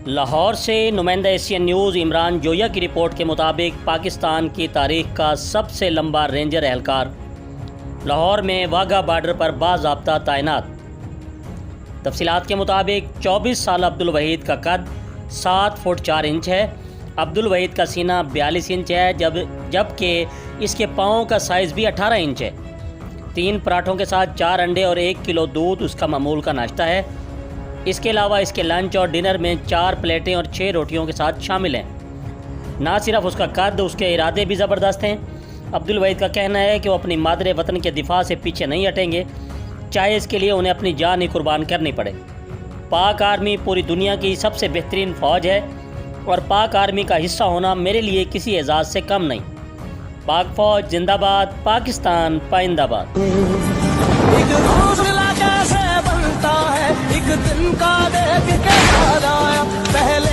लाहौर से नुमाइंदा Asian news Imran Zoya की रिपोर्ट के मुताबिक पाकिस्तान की तारीख का सबसे लंबा रेंजर एहलकार लाहौर में वाघा बॉर्डर पर बाज़ाब्ता तैनात। तफसीलात के मुताबिक 24 साल अब्दुल वहीद का कद 7 फुट 4 इंच है। अब्दुल वहीद का सीना 42 इंच है, जबकि इसके पाँव का साइज़ भी 18 इंच है। 3 पराठों के साथ 4 अंडे और 1 किलो दूध उसका मामूल का नाश्ता है। इसके अलावा इसके लंच और डिनर में 4 प्लेटें और 6 रोटियों के साथ शामिल हैं। ना सिर्फ उसका कद, उसके इरादे भी ज़बरदस्त हैं। अब्दुल वहीद का कहना है कि वो अपनी मादरे वतन के दिफा से पीछे नहीं हटेंगे, चाहे इसके लिए उन्हें अपनी जान ही कुर्बान करनी पड़े। पाक आर्मी पूरी दुनिया की सबसे बेहतरीन फ़ौज है और पाक आर्मी का हिस्सा होना मेरे लिए किसी एजाज़ से कम नहीं। पाक फ़ौज जिंदाबाद, पाकिस्तान पाइंदाबाद। एक दिन का देख के याद आया पहले